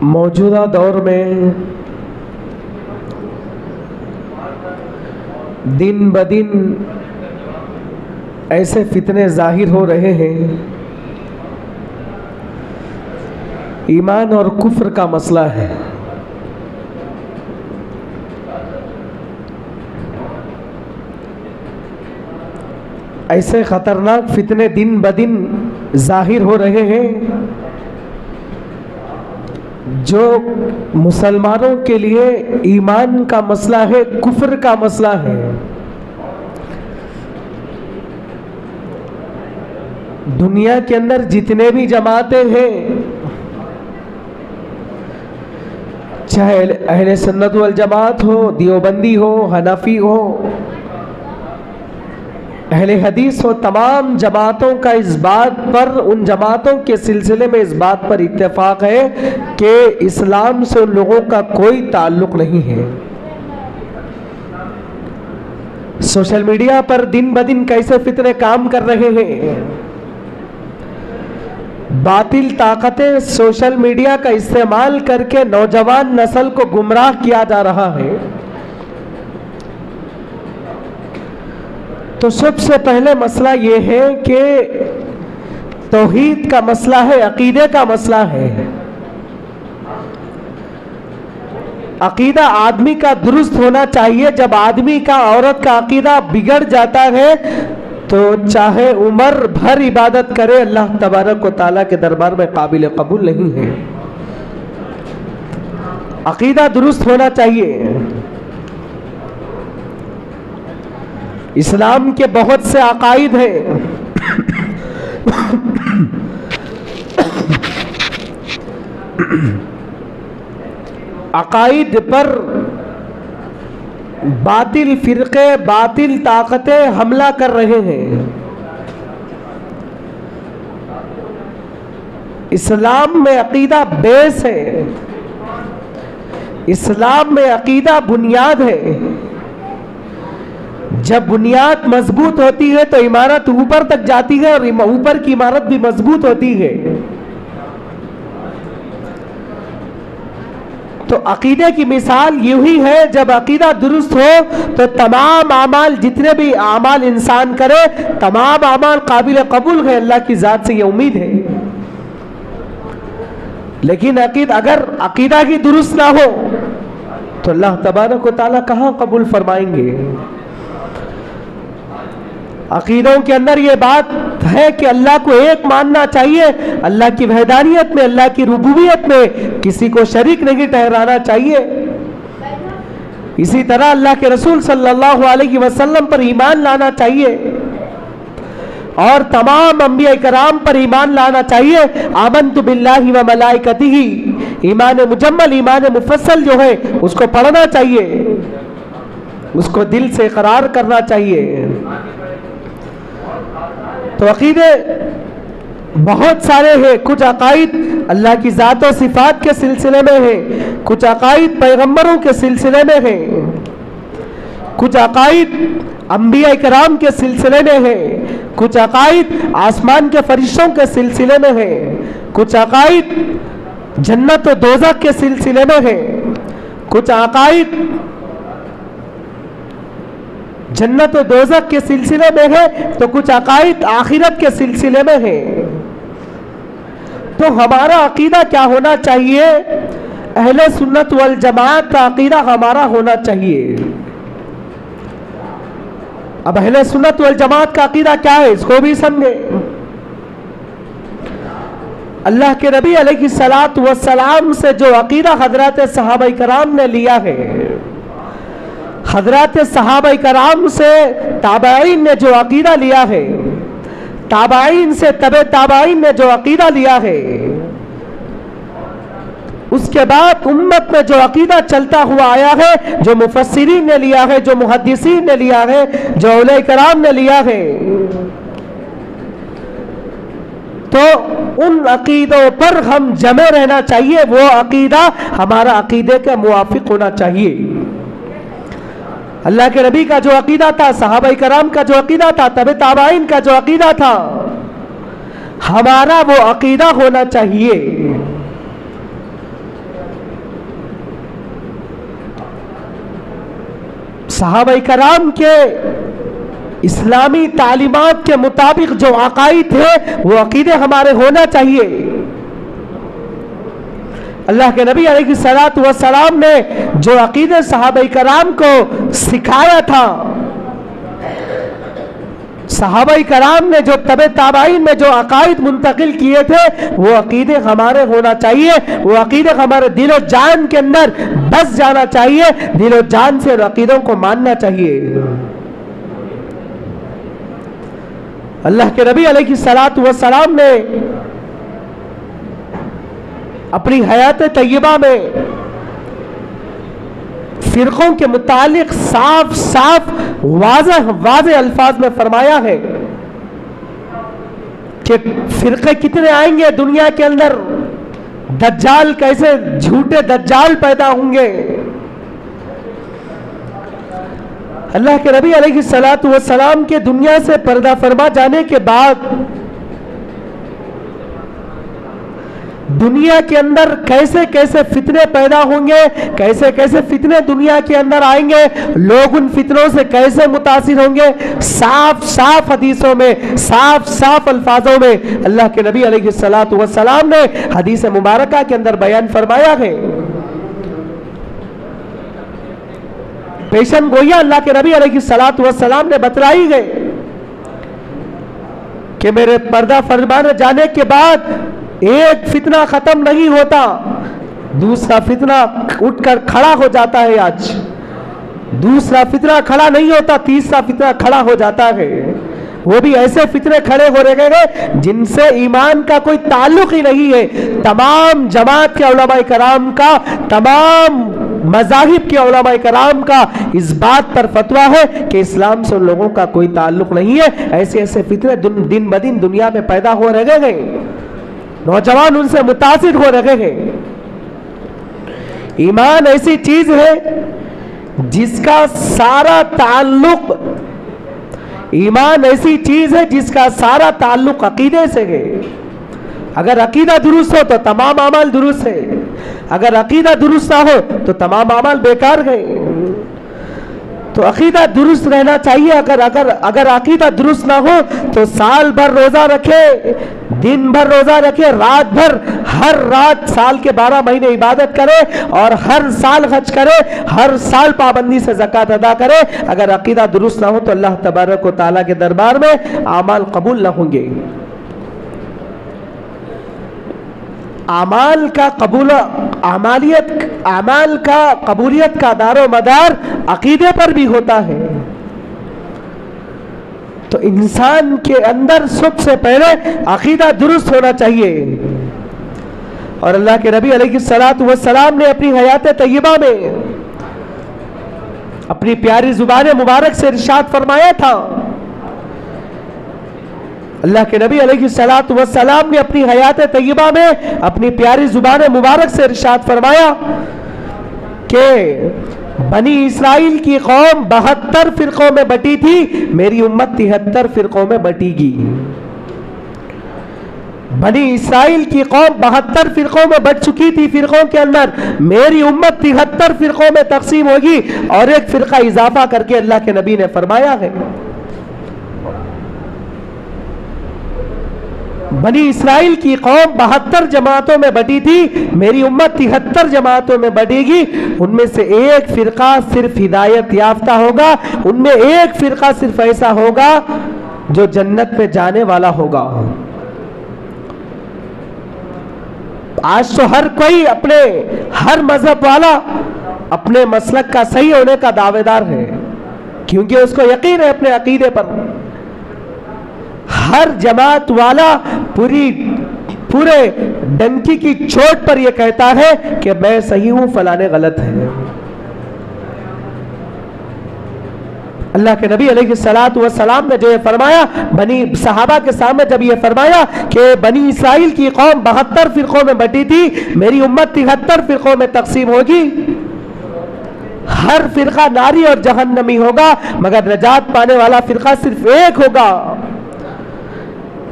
मौजूदा दौर में दिन ब दिन ऐसे फितने जाहिर हो रहे हैं। ईमान और कुफ्र का मसला है। ऐसे खतरनाक फितने दिन ब दिन जाहिर हो रहे हैं जो मुसलमानों के लिए ईमान का मसला है, कुफ्र का मसला है। दुनिया के अंदर जितने भी जमातें हैं, चाहे अहले सुन्नत वल जमात हो, देवबंदी हो, हनफी हो, अहले हदीस हो, तमाम जमातों का इस बात पर, उन जमातों के सिलसिले में इस बात पर इत्तेफाक है कि इस्लाम से उन लोगों का कोई ताल्लुक नहीं है। सोशल मीडिया पर दिन ब दिन कैसे फितने काम कर रहे हैं। बातिल ताकतें सोशल मीडिया का इस्तेमाल करके नौजवान नस्ल को गुमराह किया जा रहा है। तो सबसे पहले मसला ये है कि तौहीद का मसला है, अकीदे का मसला है। अकीदा आदमी का दुरुस्त होना चाहिए। जब आदमी का, औरत का अकीदा बिगड़ जाता है तो चाहे उम्र भर इबादत करे, अल्लाह तबारक व तआला के दरबार में काबिल कबूल नहीं है। अकीदा दुरुस्त होना चाहिए। इस्लाम के बहुत से अकायद हैं। अकायद पर बातिल फिरके, बातिल ताकतें हमला कर रहे हैं। इस्लाम में अकीदा बेस है, इस्लाम में अकीदा बुनियाद है। जब बुनियाद मजबूत होती है तो इमारत ऊपर तक जाती है और ऊपर की इमारत भी मजबूत होती है। तो अकीदे की मिसाल यूं ही है, जब अकीदा दुरुस्त हो तो तमाम आमाल, जितने भी आमाल इंसान करे, तमाम आमाल काबिल कबूल है। अल्लाह की जात से ये उम्मीद है। लेकिन अगर अकीदा की दुरुस्त ना हो तो अल्लाह तबारक व तआला कहाँ कबूल फरमाएंगे। अकीदों के अंदर ये बात है कि अल्लाह को एक मानना चाहिए, अल्लाह की वहदानियत में, अल्लाह की रुबूबियत में किसी को शरीक नहीं ठहराना चाहिए। इसी तरह अल्लाह के रसूल सल्लल्लाहु अलैहि वसल्लम पर ईमान लाना चाहिए और तमाम अंबिया कराम पर ईमान लाना चाहिए। आमन्तु बिल्लाहि व मलाइकतिही, ईमान मुजम्मल, ईमान मुफस्सल जो है उसको पढ़ना चाहिए, उसको दिल से इकरार करना चाहिए। तो अकीदे बहुत सारे हैं। कुछ अकायद अल्लाह की ज़ात और सिफात के सिलसिले में है, कुछ अकायद पैगंबरों के सिलसिले में है, कुछ अकायद अंबिया कराम के सिलसिले में है, कुछ अकायद आसमान के फरिश्तों के सिलसिले में है, कुछ अकायद जन्नत और दोज़ख के सिलसिले में है, कुछ अकायद जन्नत और दोज़ख के सिलसिले में है, तो कुछ अकायद आखिरत के सिलसिले में है। तो हमारा अकीदा क्या होना चाहिए? अहले सुन्नत वल जमात का अकीदा हमारा होना चाहिए। अब अहले सुन्नत वल जमात का अकीदा क्या है, इसको भी समझे। अल्लाह के नबी अलैहिस्सलातु वस्सलाम से जो अकीदा हजरत सहाबा कराम ने लिया है, हजरत सहाबा कराम से ताबईन ने जो अकीदा लिया है, ताबईन से तबे ताबईन ने जो अकीदा लिया है, उसके बाद उम्मत में जो अकीदा चलता हुआ आया है, जो मुफस्सिरीन ने लिया है, जो मुहद्दिसीन ने लिया है, जो औलिया कराम ने लिया है, तो उन अकीदों पर हम जमे रहना चाहिए। वो अकीदा हमारा अकीदे के मुवाफिक होना चाहिए। अल्लाह के नबी का जो अकीदा था, सहाबा कराम का जो अकीदा था, तबे ताबईन का जो अकीदा था, हमारा वो अकीदा होना चाहिए। सहाबा कराम के इस्लामी तालीमात के मुताबिक जो अकाईद थे वो अकीदे हमारे होना चाहिए। अल्लाह के नबी अलैहिस्सलातु वस्सलाम ने जो अकीदे सहाबा कराम को सिखाया था, सहाबा कराम ने जो तबे ताबाइन में जो अकाईद मुंतकिल किए थे वो अकीदे हमारे होना चाहिए। वो अकीदे हमारे दिलो जान के अंदर बस जाना चाहिए, दिलो जान से अकीदों को मानना चाहिए। अल्लाह के नबी अलैहिस्सलातु वस्सलाम ने अपनी हयात तय्यबा में फिरकों के मुतालिक साफ साफ वाज़ेह अल्फाज में फरमाया है कि फिरके कितने आएंगे दुनिया के अंदर, दज्जाल कैसे झूठे दज्जाल पैदा होंगे। अल्लाह के नबी अलैहिस्सलातु वस्सलाम के दुनिया से पर्दा फरमा जाने के बाद दुनिया के अंदर कैसे कैसे फितने पैदा होंगे, कैसे कैसे फितने दुनिया के अंदर आएंगे, लोग उन फितनों से कैसे मुतासिर होंगे, साफ साफ हदीसों में, साफ साफ अल्फाजों में अल्लाह के नबी अलैहिस्सलातु वस्सलाम ने हदीस मुबारका के अंदर बयान फरमाया है। पेशन गोया अल्लाह के नबी अलैहिस्सलातु वस्सलाम ने बतलाई गए कि मेरे पर्दा फरमाने जाने के बाद एक फितना खत्म नहीं होता, दूसरा फितना उठकर खड़ा हो जाता है। आज दूसरा फितना खड़ा नहीं होता, तीसरा फितना खड़ा हो जाता है। वो भी ऐसे फितने खड़े हो रहे जिनसे ईमान का कोई ताल्लुक ही नहीं है। तमाम जमात के उलमाए कराम का, तमाम मज़ाहिब के उलमाए कराम का इस बात पर फतवा है कि इस्लाम से उन लोगों का कोई ताल्लुक नहीं है। ऐसे ऐसे फितने दिन ब दिन दुनिया में पैदा हो रहे हैं, नौजवान उनसे मुतासिर हो रहे हैं। ईमान ऐसी चीज है जिसका सारा ताल्लुक, ईमान ऐसी चीज है जिसका सारा ताल्लुक अकीदे से है। अगर अकीदा दुरुस्त हो तो तमाम अमाल दुरुस्त है, अगर अकीदा दुरुस्त ना हो तो तमाम अमाल बेकार है। तो अकीदा दुरुस्त रहना चाहिए। अगर अकीदा दुरुस्त ना हो तो साल भर रोजा रखे, दिन भर रोजा रखे, रात भर, हर रात साल के 12 महीने इबादत करे और हर साल हज करे, हर साल पाबंदी से ज़कात अदा करे, अगर अकीदा दुरुस्त ना हो तो अल्लाह तबारक व तआला के दरबार में आमाल कबूल ना होंगे। आमाल का कबूलियत का दारो मदार अकीदे पर भी होता है। तो इंसान के अंदर सबसे पहले अकीदा दुरुस्त होना चाहिए। और अल्लाह के नबी अलैहिस्सलातु वस्सलाम ने अपनी हयात तय्यबा में अपनी प्यारी जुबान मुबारक से इरशाद फरमाया था। अल्लाह के नबी अलैहिस्सलातु वस्सलाम ने अपनी हयात तय्यबा में अपनी प्यारी जुबान मुबारक से इरशाद फरमाया कि बनी इस्राइल की कौम 72 फिरकों में बटी थी, मेरी उम्मत 73 फिरकों में बटेगी। बनी इस्राइल की कौम 72 फिरकों में बट चुकी थी, फिरकों के अंदर मेरी उम्मत 73 फिरकों में तकसीम होगी। और एक फिरका इजाफा करके अल्लाह के नबी ने फरमाया है, बनी इस्राइल की कौम 72 जमातों में बटी थी, मेरी उम्मत 73 जमातों में बढ़ेगी। उनमें से एक फिरका सिर्फ हिदायत याफ्ता होगा, उनमें एक फिरका सिर्फ ऐसा होगा जो जन्नत में जाने वाला होगा। आज तो हर कोई अपने, हर मजहब वाला अपने मसलक का सही होने का दावेदार है, क्योंकि उसको यकीन है अपने अकीदे पर। हर जमात वाला पूरे डंकी की चोट पर यह कहता है कि मैं सही हूं, फलाने गलत है। अल्लाह के नबी अलैहिस्सलातु वस्सलाम ने जो ये फरमाया, बनी सहाबा के सामने जब ये फरमाया कि बनी इस्राइल की कौम 72 फिरकों में बटी थी, मेरी उम्मत 73 फिरकों में तकसीम होगी, हर फिरका नारी और जहन्नमी होगा, मगर नजात पाने वाला फिरका सिर्फ एक होगा।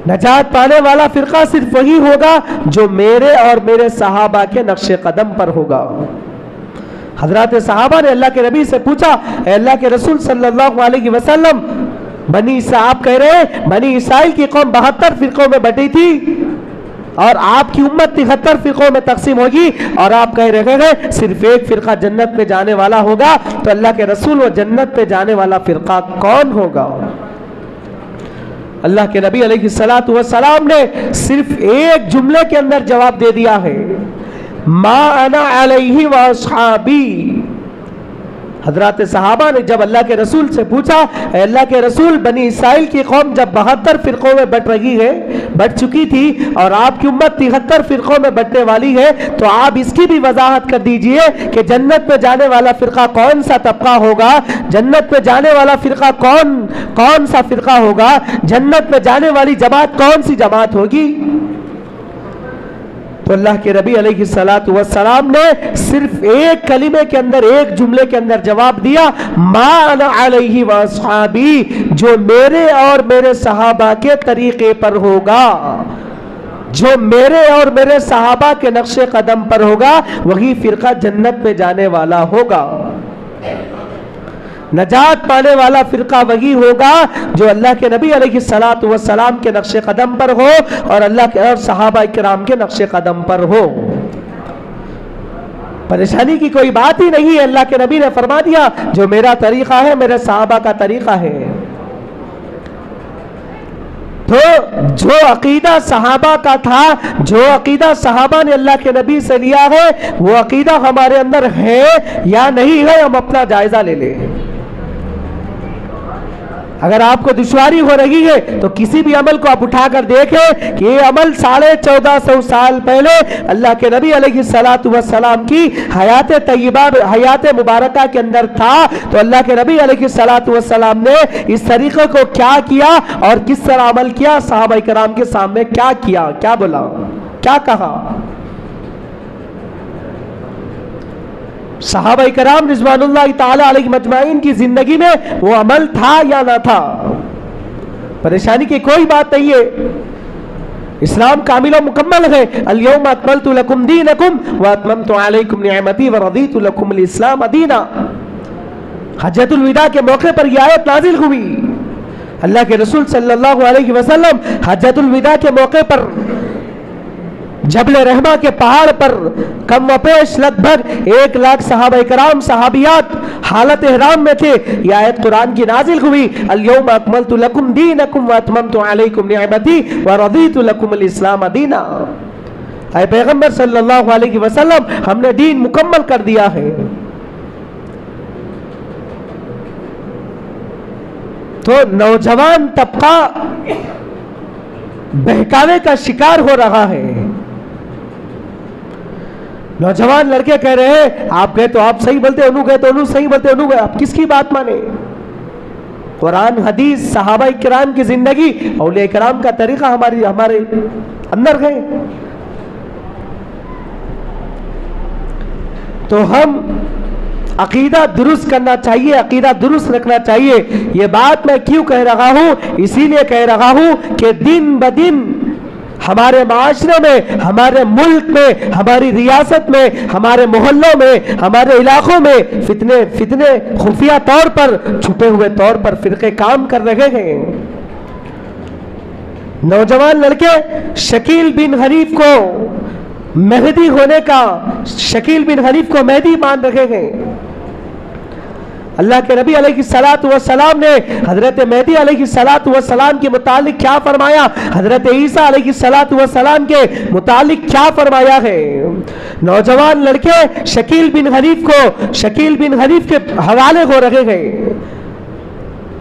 नजात पाने वाला फिरका सिर्फ वही होगा जो मेरे और मेरे सहाबा के नक्शे कदम पर होगा। हजरत सहाबा ने अल्लाह के नबी से पूछा, अल्लाह के रसूल सल्लल्लाहु अलैहि वसल्लम, आप कह रहे हैं बनी इसराइल की कौम 72 फिरकों में बटी थी और आपकी उम्मत 73 फिरकों में तकसीम होगी, और आप कह रहे हैं सिर्फ एक फिरका जन्नत में जाने वाला होगा। तो अल्लाह के रसूल, वो जन्नत में जाने वाला फिरका कौन होगा? अल्लाह के नबी अलैहिस्सलातु वस्सलाम ने सिर्फ एक जुमले के अंदर जवाब दे दिया है, मा अना अलैहि व अस्हाबी। हजरत सहाबा ने जब अल्लाह के रसूल से पूछा, अल्लाह के रसूल, बनी इसराइल की कौम जब 72 फिरकों में बट चुकी थी और आपकी उम्मत 73 फिरकों में बटने वाली है, तो आप इसकी भी वजाहत कर दीजिए कि जन्नत में जाने वाला फिरका कौन सा तबका होगा, जन्नत में जाने वाला फिरका कौन सा फिरका होगा, जन्नत में जाने वाली जमात कौन सी जमात होगी। तो अल्लाह के नबी अलैहिस्सलातु वस्सलाम ने सिर्फ एक कलिमे के अंदर, एक जुमले के अंदर जवाब दिया, मा अना अलैहि व अस्हाबी, जो मेरे और मेरे सहाबा के तरीके पर होगा, जो मेरे और मेरे सहाबा के नक्शे कदम पर होगा, वही फिरका जन्नत में जाने वाला होगा। नजात पाने वाला फिरका वही होगा जो अल्लाह के नबी अलैहिस्सलातु वस्सलाम के नक्शे कदम पर हो और अल्लाह के और सहाबा किराम के नक्शे कदम पर हो। परेशानी की कोई बात ही नहीं है। अल्लाह के नबी ने फरमा दिया, जो मेरा तरीका है मेरे सहाबा का तरीका है। तो जो अकीदा सहाबा का था, जो अकीदा सहाबा ने अल्लाह के नबी से लिया है, वो अकीदा हमारे अंदर है या नहीं है, हम अपना जायजा ले लें। अगर आपको दुश्वारी हो रही है तो किसी भी अमल को आप उठाकर देखें कि ये अमल 1450 साल पहले अल्लाह के नबी अलैहिस्सलातु वस्सलाम की हयात तय्यबा, हयात मुबारका के अंदर था। तो अल्लाह के नबी अलैहिस्सलातु वस्सलाम ने इस तरीके को क्या किया और किस तरह अमल किया, सहाबा किराम के सामने क्या किया, क्या बोला, क्या कहा। सहाबा किराम रिज़वानुल्लाहि ताला अलैहिम अजमाइन की जिंदगी में वो अमल था या ना था, परेशानी की कोई बात नहीं है। इस्लाम कामिल और मुकम्मल है। अल-यौमा अकमलतु लकुम दीनकुम व अतममतु अलैकुम निअमती व रदीतु लकुम अल-इस्लाम दीना। हज्जतुल विदा के मौके पर यह आयत नाजिल हुई। अल्लाह के रसूल सल्लल्लाहु अलैहि वसल्लम हज्जतुल विदा के मौके पर जबले रहमा के पहाड़ पर कम व पेश लगभग 1 लाख सहाबा कराम सहाबियात हालत इहराम में थे। यह आयत कुरान की नाजिल हुई, अल-यौमा अकमलतु लकुम दीनकुम व अतममतु अलैकुम निअमती व रदीतु लकुम अल-इस्लाम दीना। ऐ पैगंबर सल्लल्लाहु अलैहि वसल्लम, हमने दीन मुकम्मल कर दिया है। तो नौजवान तबका बहकावे का शिकार हो रहा है। नौजवान लड़के कह रहे हैं, आप गए तो आप सही बोलते, उन्हों गए तो उन्हों सही बोलते, उन्हों गए, आप किसकी बात माने। कुरान हदीस सहाबा किराम की जिंदगी औलिया किराम का तरीका हमारे अंदर है। तो हम अकीदा दुरुस्त करना चाहिए, अकीदा दुरुस्त रखना चाहिए। ये बात मैं क्यों कह रहा हूं, इसीलिए कह रहा हूं कि दिन ब दिन हमारे माशरे में, हमारे मुल्क में, हमारी रियासत में, हमारे मोहल्लों में, हमारे इलाकों में फितने खुफिया तौर पर, छुपे हुए तौर पर फिरके काम कर रहे हैं। नौजवान लड़के शकील बिन हनीफ को मेहदी होने का, शकील बिन हनीफ को मेहदी मान रहे हैं। अल्लाह के नबी अलैहिस्सलातु वस्सलाम ने हजरत मेहदी अलैहिस्सलातु वस्सलाम के मुतालिक क्या फरमाया, हजरत ईसा अलैहिस्सलातु वस्सलाम के मुतालिक क्या फरमाया है। नौजवान लड़के शकील बिन हनीफ के हवाले हो रहे हैं।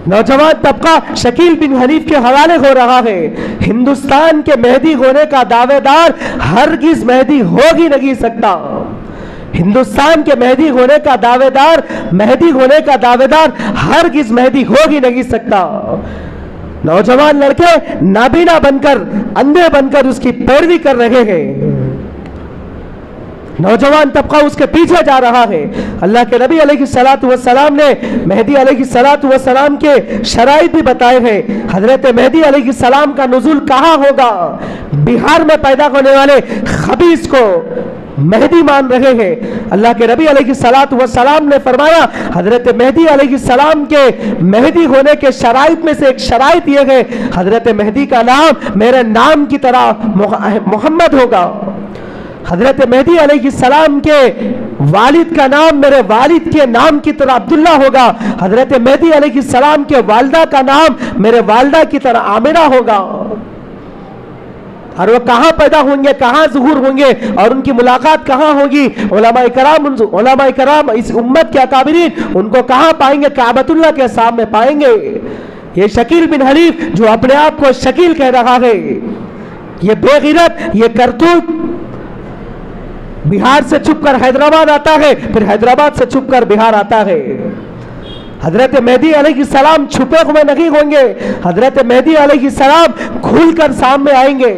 नौजवान तबका शकील बिन हनीफ के हवाले हो रहा है। हिंदुस्तान के मेहदी होने का दावेदार हरगिज मेहदी हो ही नहीं सकता। हिंदुस्तान के मेहदी होने का दावेदार हरगिज मेहदी हो ही नहीं सकता। नौजवान लड़के नाबीना बनकर, अंधे बनकर उसकी पैरवी कर रहे हैं। नौजवान तबका उसके पीछे जा रहा है। अल्लाह के नबी अलैहिस्सलातु वस्सलाम ने मेहदी अलैहिस्सलातु वस्सलाम के शराइत भी बताए हैं। हजरत मेहदी अलैहिस्सलाम का नुज़ुल कहाँ होगा? बिहार में पैदा होने वाले खबीस को मेहदी मान रहे हैं। अल्लाह के नबी अलैहिस्सलातु वस्सलाम ने फरमाया, हजरत मेहदी अलैहिस्सलाम के मेहदी होने के शराइत में से एक शराइत ये है, हजरत मेहदी का नाम मेरे नाम की तरह मोहम्मद होगा। हजरत मेहदी अलैहिस्सलाम के वालिद का नाम मेरे वालिद के नाम की तरह अब्दुल्ला होगा। हजरत मेहदी अलैहिस्सलाम के वालिदा का नाम मेरे वालिदा की तरह आमिना होगा। और वो कहाँ पैदा होंगे, कहाँ ज़ुहूर होंगे और उनकी मुलाकात कहाँ होगी? उलमाए कराम इस उम्मत के अकाबिरीन उनको कहाँ पाएंगे? काबतुल्लाह के सामने पाएंगे। ये शकील बिन हनीफ जो अपने आप को शकील कह रहा है, ये बेगिरत, ये करतूत बिहार से छुपकर हैदराबाद आता है, फिर हैदराबाद से छुपकर बिहार आता है। हजरत मेहदी अलैहिस्सलाम छुपे हुए नहीं होंगे, हजरत मेहदी अलैहिस्सलाम खुलकर सामने आएंगे।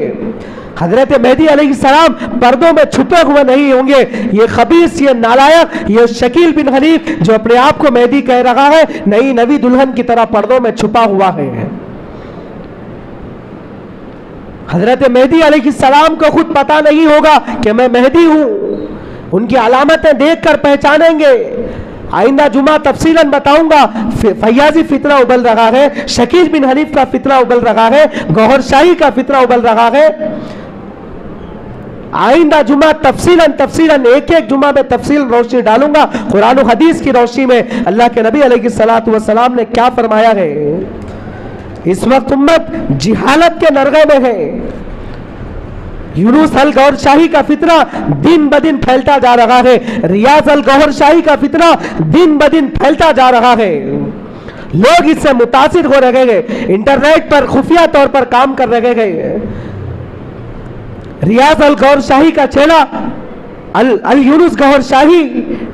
हजरत मेहदी अलैहिस्सलाम पर्दों में छुपे हुए नहीं होंगे। ये खबीस, ये नालायक, ये शकील बिन हनीफ जो अपने आप को मेहदी कह रहा है, नई नवी दुल्हन की तरह पर्दों में छुपा हुआ है। हजरत मेहदी अलैहिस्सलाम को खुद पता नहीं होगा कि मैं मेहदी हूं। उनकी अलामतें देखकर पहचानेंगे। आइंदा जुमा तफसीलन बताऊंगा। फैयाजी फितना उबल रहा है, शकील बिन हनीफ का फितना उबल रहा है, गौहर शाही का फितना उबल रहा है। आइंदा जुमा तफसीलन एक एक जुमा में तफसील रोशनी डालूंगा। कुरान और हदीस की रोशनी में अल्लाह के नबी अलैहिस्सलातु वस्सलाम ने क्या फरमाया है। इस वक्त उम्मत जिहालत के नरगे में है। यूनुस अल गौहर शाही का फितना दिन ब दिन फैलता जा रहा है। रियाज अल गौहर शाही का फितना दिन ब दिन फैलता जा रहा है। लोग इससे मुतासिर हो रहे हैं, इंटरनेट पर खुफिया तौर पर काम कर रहे हैं। रियाज अल गौहर शाही का चेला अल यूनुस गौहर शाही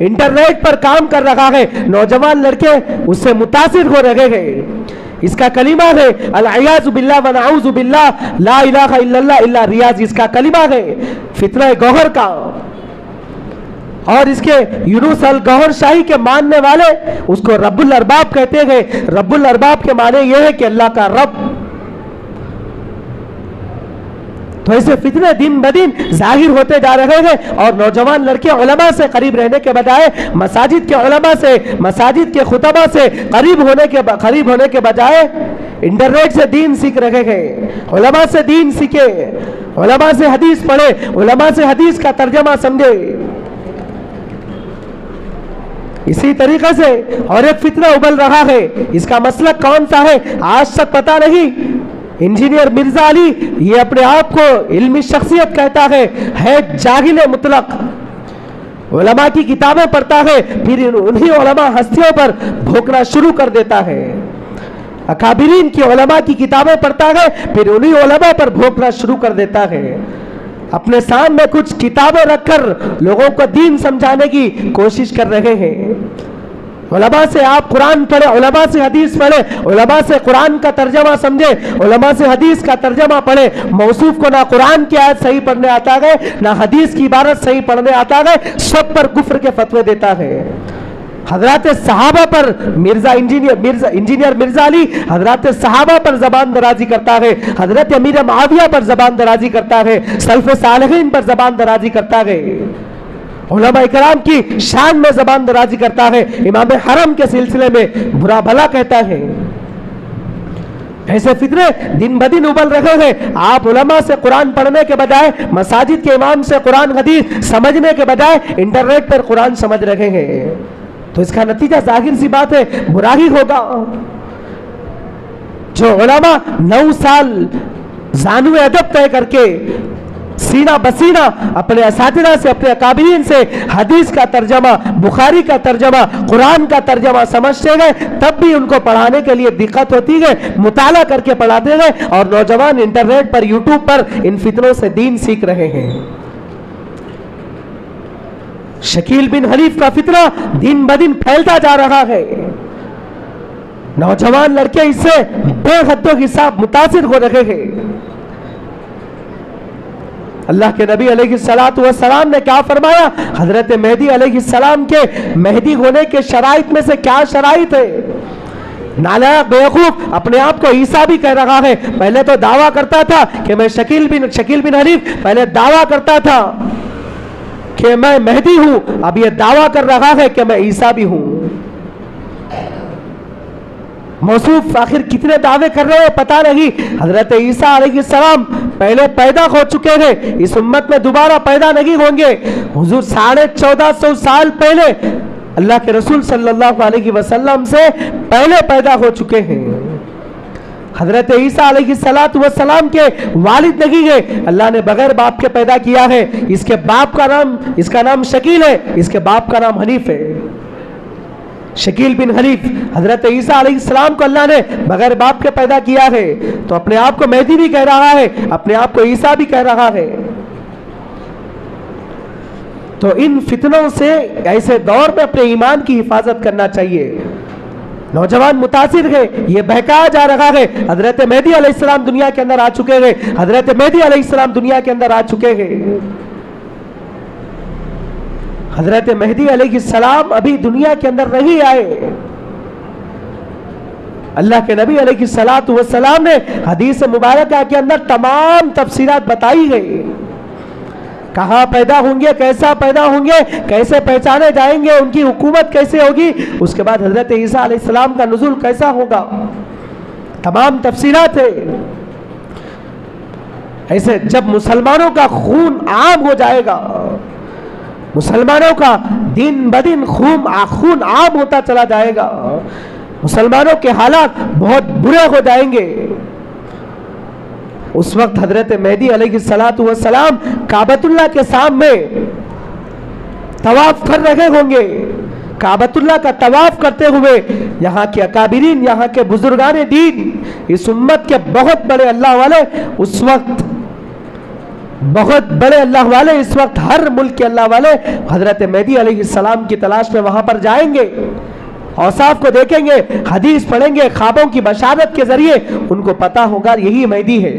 इंटरनेट पर काम कर रहा है। नौजवान लड़के उससे मुतासिर हो रहे हैं। इसका कलिमा है अल-इयाज़ु बिल्लाह व नऊज़ु बिल्लाह ला इलाहा इल्लल्लाह इल्ला रियाज। इसका कलिमा है फितना गौहर का। और इसके यूनुस अल गौहर शाही के मानने वाले उसको रब्बुल अरबाब कहते हैं। रब्बुल अरबाब के माने यह है कि अल्लाह का रब। तो ऐसे फितने दिन ब दिन जाहिर होते जा रहे हैं। और नौजवान लड़के उलमा से करीब रहने के बजाय मसाजिद के उलमा से, मसाजिद के खुतबा से करीब होने के बजाय इंटरनेट से दीन सीख रहे हैं। उलमा से दीन सीखे, उलमा से हदीस पढ़े, उलमा से हदीस का तर्जमा समझे। इसी तरीके से और एक फितना उबल रहा है। इसका मसलक कौन सा है आज तक पता नहीं। इंजीनियर मिर्जा अली ये अपने आप को इल्मी शख्सियत कहता है जाहिल मुतलक। उलमा की किताबें पढ़ता है, फिर उन्हीं उलमा हस्तियों पर भोंकना शुरू कर देता है। अकाबिरीन की उलमा की किताबें पढ़ता है, फिर उन्हीं उलमा पर भोंकना शुरू कर देता है। अपने सामने कुछ किताबें रखकर लोगों को दीन समझाने की कोशिश कर रहे हैं। उलमा से आप कुरान पढ़े, उलमा से हदीस पढ़े, उलमा से कुरान का तर्जमा समझे, उलमा से हदीस का तर्जमा पढ़े। मौसूफ को ना कुरान की आयत सही पढ़ने आता है, ना हदीस की इबारत सही पढ़ने आता है, सब पर कुफ्र के फतवे देता है। हजरत सहाबा पर इंजीनियर मिर्जा अली हजरत सहाबा पर जबान दराजी करता है, हजरत अमीर मुआविया पर जबान दराजी करता है, सल्फ सालिहीन पर जबान दराजी करता है, उलमा इकराम की शान में जबान दराजी करता है, इमाम हरम के सिलसिले में बुरा भला कहता है। ऐसे फितने दिन ब दिन उबल रहे हैं। आप उलमा से कुरान पढ़ने के बजाय, मसाजिद के इमाम से कुरान हदीस समझने के बजाय इंटरनेट पर कुरान समझ रहे हैं। तो इसका नतीजा जाहिर सी बात है बुरा ही होगा। जो उलमा 9 साल ज़ानुए अदब तय करके सीना बसीना अपने असातिज़ा से, अपने अकाबिरीन से हदीस का तर्जमा, बुखारी का तर्जमा, कुरान का तर्जमा समझते गए, तब भी उनको पढ़ाने के लिए दिक्कत होती है। मुताला करके पढ़ाते गए और नौजवान इंटरनेट पर, यूट्यूब पर इन फितनों से दीन सीख रहे हैं। शकील बिन हनीफ का फितना दिन ब दिन फैलता जा रहा है। नौजवान लड़के इससे बेहद हिसाब मुतासिर हो रहे हैं। अल्लाह के नबी अलैहिस्सलातु वस्सलाम ने क्या फरमाया? हजरत मेहदी अलैहिस्सलाम के मेहदी होने के शराइत में से क्या शराइत है? नालायक बेवकूफ अपने आप को ईसा भी कह रहा है। पहले तो दावा करता था कि मैं शकील बिन हनीफ, पहले दावा करता था कि मैं मेहदी हूं, अब यह दावा कर रहा है कि मैं ईसा भी हूं। मौसूफ आखिर कितने दावे कर रहे हैं पता नहीं। हजरत ईसा अलैहिस्सलाम पहले पैदा हो चुके हैं, इस उम्मत में दोबारा पैदा नहीं होंगे। हुजूर 1450 साल पहले अल्लाह के रसूल सल्लल्लाहु अलैहि वसल्लम से पहले पैदा हो चुके हैं। हजरत ईसा अलैहिस्सलातु वस्सलाम के वालिद नहीं है, अल्लाह ने बगैर बाप के पैदा किया है। इसका नाम शकील है, इसके बाप का नाम हनीफ है, शकील बिन हनीफ। हजरत ईसा अलैहिस्सलाम को अल्लाह ने बगैर बाप के पैदा किया है, तो अपने आप को मेहदी भी कह रहा है, अपने आप को ईसा भी कह रहा है। तो इन फितनों से ऐसे दौर में अपने ईमान की हिफाजत करना चाहिए। नौजवान मुतासिर है, ये बहकाया जा रहा है हजरत मेहदी अलैहिस्सलाम दुनिया के अंदर आ चुके हैं, हजरत मेहदी अलैहिस्सलाम दुनिया के अंदर आ चुके हैं। हजरत मेहदी अलैहिस्सलाम अभी दुनिया के अंदर नहीं आए। अल्लाह के नबी अलैहिस्सलातु वस्सलाम ने हदीस मुबारका के अंदर तमाम तफसीरात बताई गई, कहाँ पैदा होंगे, कैसा पैदा होंगे, कैसे पहचाने जाएंगे, उनकी हुकूमत कैसे होगी, उसके बाद हजरत ईसा अलैहिस्सलाम का नुज़ुल कैसा होगा, तमाम तफसीलात है। ऐसे जब मुसलमानों का खून आम हो जाएगा, मुसलमानों का दिन ब दिन खून आम होता चला जाएगा, मुसलमानों के हालात बहुत बुरे हो जाएंगे, उस वक्त हजरत मेहदी अलैहिस्सलातु वस्सलाम काबतुल्लाह के सामने तवाफ कर रहे होंगे। काबतुल्लाह का तवाफ करते हुए यहाँ के अकाबिरीन, यहाँ के बुजुर्गान दीन, इस उम्मत के बहुत बड़े अल्लाह वाले उस वक्त, बहुत बड़े अल्लाह वाले इस वक्त हर मुल्क के अल्लाह वाले हजरत मेहदी अलैहिस्सलाम की तलाश में वहां पर जाएंगे, औसाफ को देखेंगे, हदीस पढ़ेंगे, ख्वाबों की बशारत के जरिए उनको पता होगा यही मेहदी है।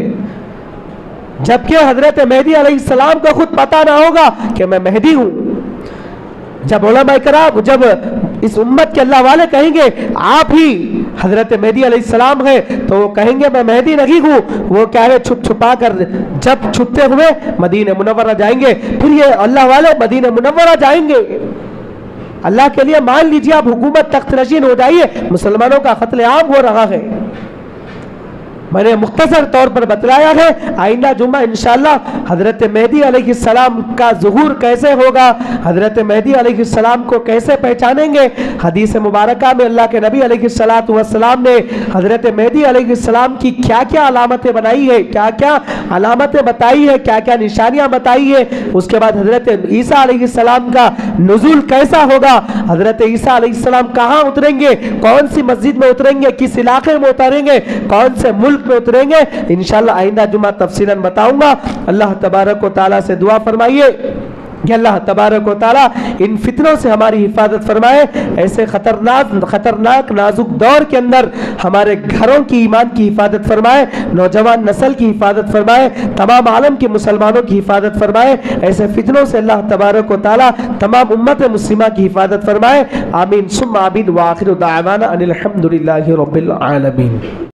जबकि हजरत मेहदी अलैहिस्सलाम को खुद पता ना होगा कि मैं मेहदी हूं। जब उलमा इकराम, जब इस उम्मत के अल्लाह वाले कहेंगे आप ही हजरत मेहदी अलैहिस्सलाम है, तो वो कहेंगे मैं मेहदी नहीं हूँ। वो क्या है, छुप छुपा कर जब छुपते हुए मदीने मुनव्वरा जाएंगे, फिर ये अल्लाह वाले मदीने मुनव्वरा जाएंगे। अल्लाह के लिए मान लीजिए आप हुकूमत तख्त नशीन हो जाइए, मुसलमानों का कत्ल आम हो रहा है। मैंने मुख्तसर तौर पर बतलाया है, आइंदा जुम्मा इंशाअल्लाह हजरत मेहदी अलैहिस्सलाम का ज़ुहूर कैसे होगा, हजरत मेहदी अलैहिस्सलाम को कैसे पहचानेंगे। हदीस मुबारका में अल्लाह के नबी अलैहिस्सलातु वस्सलाम ने हजरत मेहदी अलैहिस्सलाम की क्या क्या अलामतें बनाई है, क्या क्या अलामतें बताई है, क्या क्या निशानियां बताई है। उसके बाद हजरत ईसा अलैहिस्सलाम का नुज़ूल कैसा होगा, हजरत ईसा अलैहिस्सलाम कहाँ उतरेंगे, कौन सी मस्जिद में उतरेंगे, किस इलाके में उतरेंगे, कौन से मुल्क में उतरेंगे, इंशाअल्लाह आइंदा जुम्मा तफसीलन बताऊंगा। अल्लाह तबारक व तआला से दुआ फरमाइए कि अल्लाह तबारक व तआला इन फितनों से हमारी हिफाजत फरमाए। ऐसे खतरनाक नाजुक दौर के अंदर हमारे घरों की ईमान की हिफाजत फरमाए, नौजवान नस्ल की हिफाजत फरमाए, तमाम आलम के मुसलमानों की हिफाजत फरमाए। ऐसे फितनों से अल्लाह तबारक व तआला तमाम उम्मत मुस्लिमा की हिफाजत फरमाए। आमीन सुम्मा आमीन व आखिरु दाअवाना अनिल हम्दुलिल्लाहि रब्बिल आलमीन।